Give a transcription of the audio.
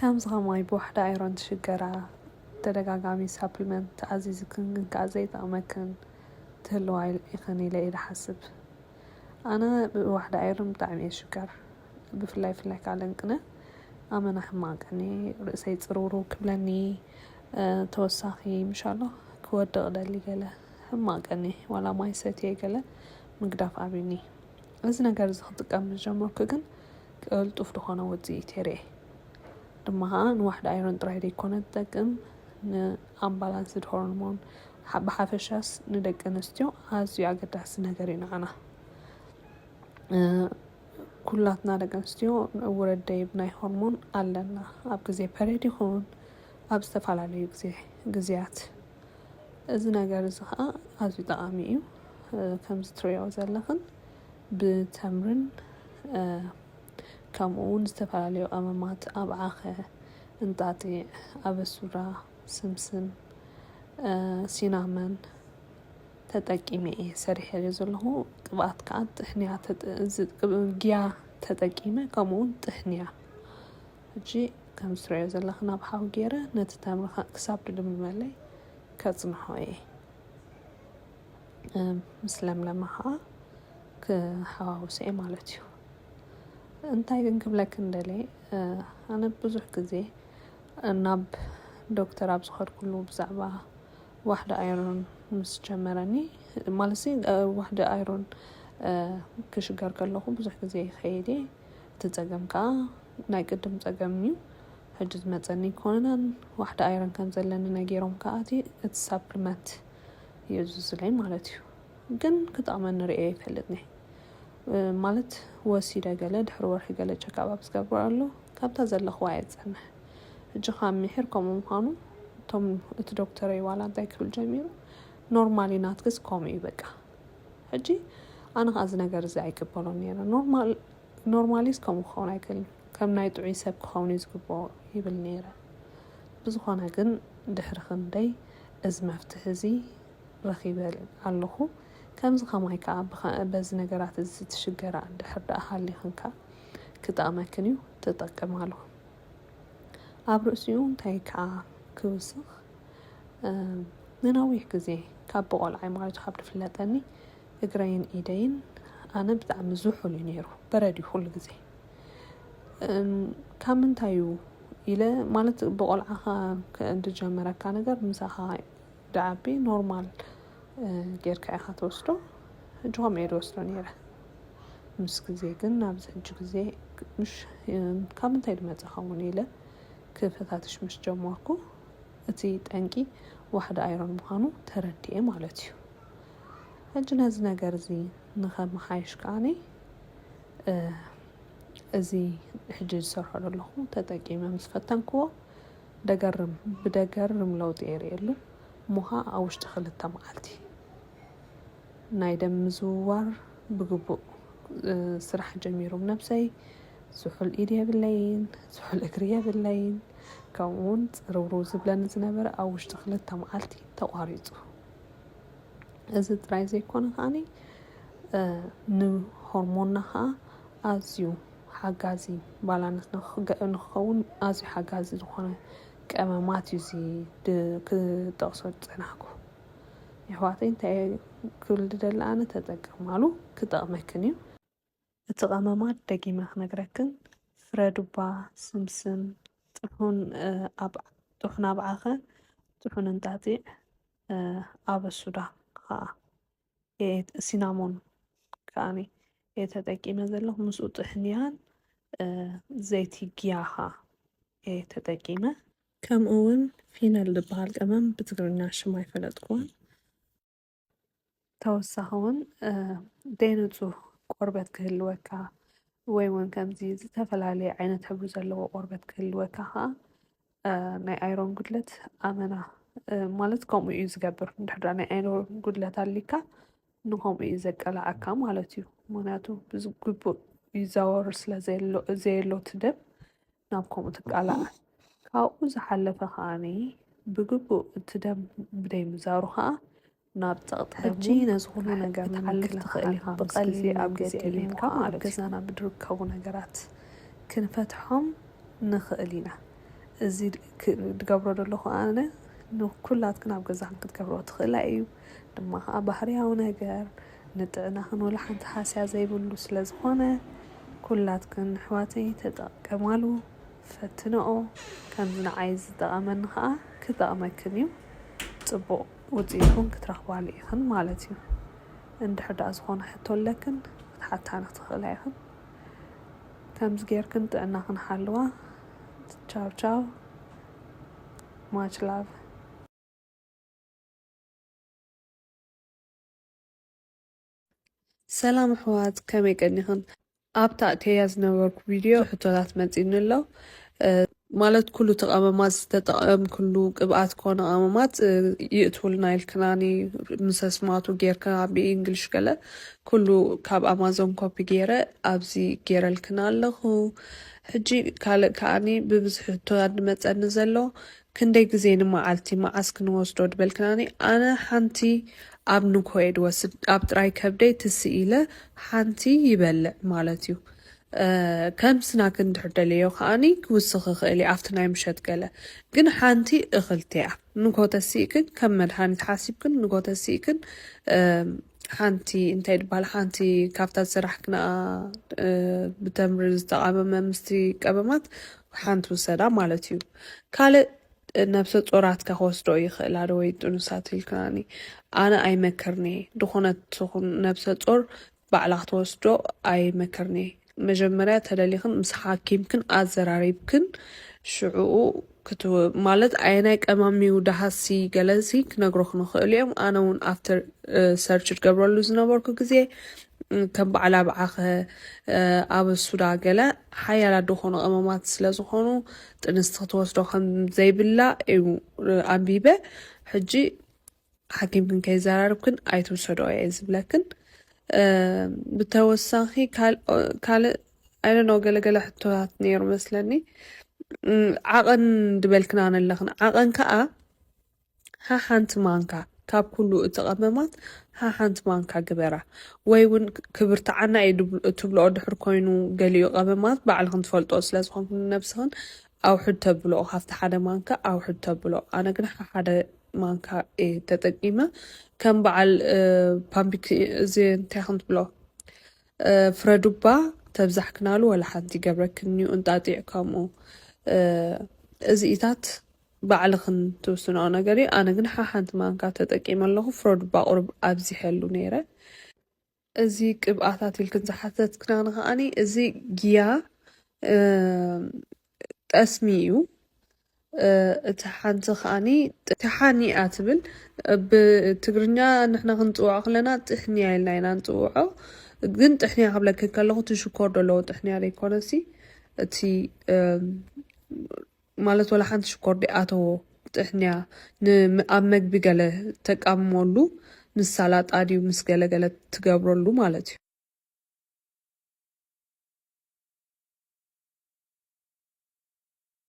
كم زغماي بوحدة ايرون تشجرة تدقاقامي سابلمنت عزيز كن كازيت أماكن تهلواي يخني لي حسب أنا بوحدة ايرون بتاعمي شجر بفلاي كالنقنا أما نحماقني رأسي ترورو كبلني توساخي إن شاء الله كود غدالي قاله حماقني ولا ماي سيتي قاله مقداف أبيني إذا نقرز خطك أم الجمر كجن قلت أفرخنا وزي تري لما واحد ايرون ترايدي يكون تقم امبالانسد هرمون بحافشاس ندق انستيو ازيو اقداس نغرين انا كلاتنا دق انستيو وردي بناي هرمون علنا اب غزي بريد يكون اب استفعلالي غزيات እዚ ነገር እዚ ከዓ ኣዝዩ ጠቃሚ እዩ ከም ዝትሪኦ ዘለኹን ብተምርን ከምኡውን ዝተፈላለዩ ቀመማት ኣብ ዓኸ እንጣጢዕ ኣበሱራ ስምስም ሲናመን ተጠቂመ ሰሪሐ ዘለኹ ቅብኣት ከዓ ጥሕንያ ግያ ተጠቂመ ከምኡውን ጥሕንያ እጂ ከም ዝትሪኦ ዘለኹን ኣብ ሓዊ ገይረ ነቲ ተምሪ ክሳብ ድምመለይ ከጽንሖ مسلم ها كحواوسي مالتيو انتي كنكبلك ندلي انا بزح كزي ناب دكتور ابزخر كله بزعبا واحدة ايرون مس جمرني مالسي واحدة ايرون كشجر كله بزح كزي خيدي تتزقمكا ناي قدم تزقمنيو حجز متزني كونن واحدة ايرون كان زلنا نجيرهم كاتي اتسابلمنت يجوز لي مالتيو ግን كطعمن رئي يفلدني ማለት ወሲደ ገለ ድሕሪ ወርሒ ገለ ቸካብ ዝገብራሉ ካብታ ዘለኹ ዋይጽነ እጅ ካምሕር ከምኡ ምዃኑ ቶም እቲ ዶክተር ይዋላ እንታይ ክብል ጀሚሩ ኖርማሊ ናትክስ ኮም ይበቃ እጂ ኣነ ካዝ ነገር እዚ ኣይቅበሎን ነይረ ኖርማሊስ ከምኡ ኾን ኣይከልን ከም ናይ ጥዑይ ሰብ ክኸውን ይዝግቦ ይብል ነይረ ብዝኾነ ግን ድሕሪ ክንደይ እዚ መፍትሕ እዚ ረኺበል ኣለኹ ከምዚ ከማይ ከዓ በዚ ነገራት እዚ ትሽገራ ድሕር ሃሊኽንካ ክጣመክን እዩ ተጠቀማሉ ኣብ ርእሲኡ እንታይ ከዓ ክውስኽ ንነዊሕ ግዜ ካብ በቆልዓይ ማለት ካብ ድፍለጠኒ እግረይን ኢደይን ኣነ ብጣዕሚ ዝውሕሉ ነይሩ በረዲ ኩሉ ግዜ ካብ ምንታይ እዩ ኢለ ማለት በቆልዓኻ እንድጀመረካ ነገር ምሳኻ ዳዓቢ ኖርማል ጌርካ ኢኻ ተወስዶ እጅዋም ኤድ ወስዶ ነይረ ምስ ግዜ ግን ኣብዚ ሕጂ ግዜ ምሽ ካብ ምንታይ ድመፀኸውን ኢለ ክፈታትሽ ምስ ጀመርኩ እቲ ጠንቂ ዋሕደ አይሮን ምዃኑ ተረዲኤ ማለት እዩ ሕጂ ነዚ ነገር እዚ ንኸመሓይሽ ከዓኒ እዚ ሕጂ ዝሰርሖ ዘለኹ ተጠቂመ ምስ ፈተንክዎ ብደገርም ለውጢ የርእየሉ ሙሃ ኣውሽጢ ክልተ መዓልቲ ናይ ደም ምዝውዋር ብግቡእ ስራሕ ጀሚሮም ነብሰይ ዝሑል ኢድ የብለይን ዝሑል እግሪ የብለይን ከምኡውን ፅርብሩ ዝብለኒ ዝነበረ ኣብ ውሽጢ ክልተ መዓልቲ ተቋሪፁ እዚ ጥራይ ዘይኮነ ከዓኒ ንሆርሞንና ከዓ ኣዝዩ ሓጋዚ ባላንስ ንክኸውን ኣዝዩ ሓጋዚ ዝኾነ ቀመማት እዩ ክጠቕሶ ፀናሕኩ ይሕዋተይ እንታይ ክብል ደላ ኣነ ተጠቀማሉ ክጠቕመክን እዩ እቲ ቀመማት ደጊመ ክነግረክን ፍረዱባ ስምስም ጥሑን ኣብ ዓኸ ጥሑን እንጣጢዕ ኣበሱዳ ከዓ ሲናሞን ከዓኒ ተጠቂመ ዘለኹ ምስኡ ጥሕንያን ዘይቲ ግያኻ ተጠቂመ ከምኡውን ፊነል ዝበሃል ቀመም ብትግርኛ ሽም ኣይፈለጥኩዎን ተወሳኺውን ደይንፁህ ቆርበት ክህልወካ ወይ እውን ከምዚ ዝተፈላለየ ዓይነት ሕብሪ ዘለዎ ቆርበት ክህልወካ ከዓ ናይ አይሮን ጉድለት ኣመና ማለት ከምኡ እዩ ዝገብር እንድሕር ናይ አይሮን ጉድለት ኣሊካ ንከምኡ እዩ ዘቀላዓካ ማለት እዩ ምክንያቱ ብግቡእ ይዛወር ስለዘየሎ እቲ ደም ናብ ከምኡ ትቃላዕ ካብኡ ዝሓለፈ ከዓኒ ብግቡእ እቲ ደም ብደይምዛሩ ከዓ ናብ ፀቕጥሕጂ ነዚ ኩሉ ነገር ንሓልፍ ትኽእል ኢኻ ብቐሊሉ ኣብ ግዜ ኢልካ ማለት ገዛና ብድርከቡ ነገራት ክንፈትሖም ንኽእል ኢና እዚ ድገብሮ ደለኹ ኣነ ንኩላትክን ኣብ ገዛኽን ክትገብሮ ትኽእላ እዩ ድማ ከዓ ባህርያዊ ነገር ንጥዕናኽን ወላ ሓንቲ ሓስያ ዘይብሉ ስለ ዝኾነ ኩላትክን ኣሕዋተይ ተጠቀማሉ ፈትንኦ ከምዚ ንዓይ ዝጠቐመኒ ከዓ ክጠቕመክን እዩ ፅቡቕ ውፅኢትኩም ክትረኽባሉ ኢኹን ማለት እዩ እንድሕር ዳኣ ዝኾነ ሕቶ ኣለክን ክትሓታኒ ክትኽእላ ኢኹን ከምዚ ጌርክን ጥዕናኽን ሓልዋ ቻው ቻው much love ሰላም ኣሕዋት ከመይ ቀኒኽን ኣብ ታእተያ ዝነበርኩ ቪድዮ ሕቶታት መፂኒ ኣሎ ማለት ኩሉ ተቐመማት ዝተጠቐም ኩሉ ቅብኣት ኮነ ቀመማት ይእትውልና ኢልክናኒ ምስ ኣስማቱ ጌርካ ብእንግሊሽ ገለ ኩሉ ካብ ኣማዞን ኮፒ ገይረ ኣብዚ ገይረልክና ኣለኹ ሕጂ ካልእ ከዓኒ ብብዝሒ ሕቶታት ድመፀኒ ዘሎ ክንደይ ግዜ ንመዓልቲ መዓስ ክንወስዶ ድበልክናኒ ኣነ ሓንቲ ኣብ ንኮየ ድወስድ ኣብ ጥራይ ከብደይ ትስኢለ ሓንቲ ይበልዕ ማለት እዩ ከም ስናክ እንድሕር ደለዮ ከዓኒ ክውስኽ ይኽእል እዩ ኣብቲ ናይ ምሸት ገለ ግን ሓንቲ እኽልቲ እያ ንኮ ተሲእክን ከም መድሃኒት ሓሲብክን ንኮ ተሲእክን ሓንቲ እንታይ ድበሃል ሓንቲ ካብታ ዝስራሕክና ብተምሪ ዝተቃመመ ምስቲ ቀመማት ሓንቲ ውሰዳ ማለት እዩ ካልእ ነብሰ ጾራትካ ክወስዶ ይኽእላ ዶ ወይ ጥኑሳት ኢልክናኒ ኣነ ኣይመከርኒ ድኾነት ትኹን ነብሰ ጾር ባዕላ ክትወስዶ ኣይመከርኒ መጀመርያ ተደሊኽን ምስ ሓኪምክን ኣዘራሪብክን ሽዑኡ ማለት ኣየናይ ቀማሚው ዳሃሲ ገለሲ ክነግሮኽ ንኽእል እዮም ኣነ እውን ኣፍተር ሰርች ትገብረሉ ዝነበርኩ ግዜ ከም በዓላ በዓኸ ኣብ ሱዳ ገለ ሓያላት ድኾኑ ቀመማት ስለ ዝኾኑ ጥንስቲ ክትወስዶ ከም ዘይብላ እዩ ኣንቢበ ሕጂ ሓኪምክን ከይዘራርብክን ኣይትውሰዶ እየ ዝብለክን ብተወሳኺ ካልእ ኣይደኖ ገለገለ ሕቶታት ነይሩ መስለኒ ዓቐን ድበልክና ነለኽን ዓቐን ከዓ ሓንቲ ማንካ ካብ ኩሉ እተቐመማት ሓንቲ ማንካ ግበራ ወይ እውን ክብርትዓና እትብልኦ ድሕር ኮይኑ ገሊኡ ቀመማት ባዕልክን ትፈልጦ ስለ ዝኾንኩን ነብስኽን ኣውሕድ ተብልኦ ካብቲ ሓደ ማንካ ኣውሕድ ተብልኦ ኣነ ግን ሓደ ማንካ ተጠቂመ ከም በዓል ፓምፒክ እዚ እንታይ ከም ትብሎ ፍረዱባ ተብዛሕክናሉ ወላ ሓንቲ ገብረክን እዩ እንጣጢዕ ከምኡ እዚኢታት ባዕልኽን ትውስንኦ ነገር እዩ ኣነ ግን ሓንቲ ማንካ ተጠቂመ ኣለኹ ፍረዱባ ቁርብ ኣብዚሐሉ ነይረ እዚ ቅብኣታት ኢልክን ዝሓተት ክናኒ ከዓኒ እዚ ግያ ጠስሚ እዩ እቲ ሓንቲ ከዓኒ ተሓኒኣ ትብል ብትግርኛ ንሕና ክንፅውዖ ከለና ጥሕንያ ኢልና ኢና ንፅውዖ ግን ጥሕንያ ክብለክ ከለኹ እቲ ሽኮር ዘለዎ ጥሕንያ ዘይኮነሲ እቲ ማለት ወላ ሓንቲ ሽኮር ዲኣተዎ ጥሕንያ ኣብ መግቢ ገለ ተቃምመሉ ንሳላጣ ድዩ ምስ ገለገለ ትገብረሉ ማለት እዩ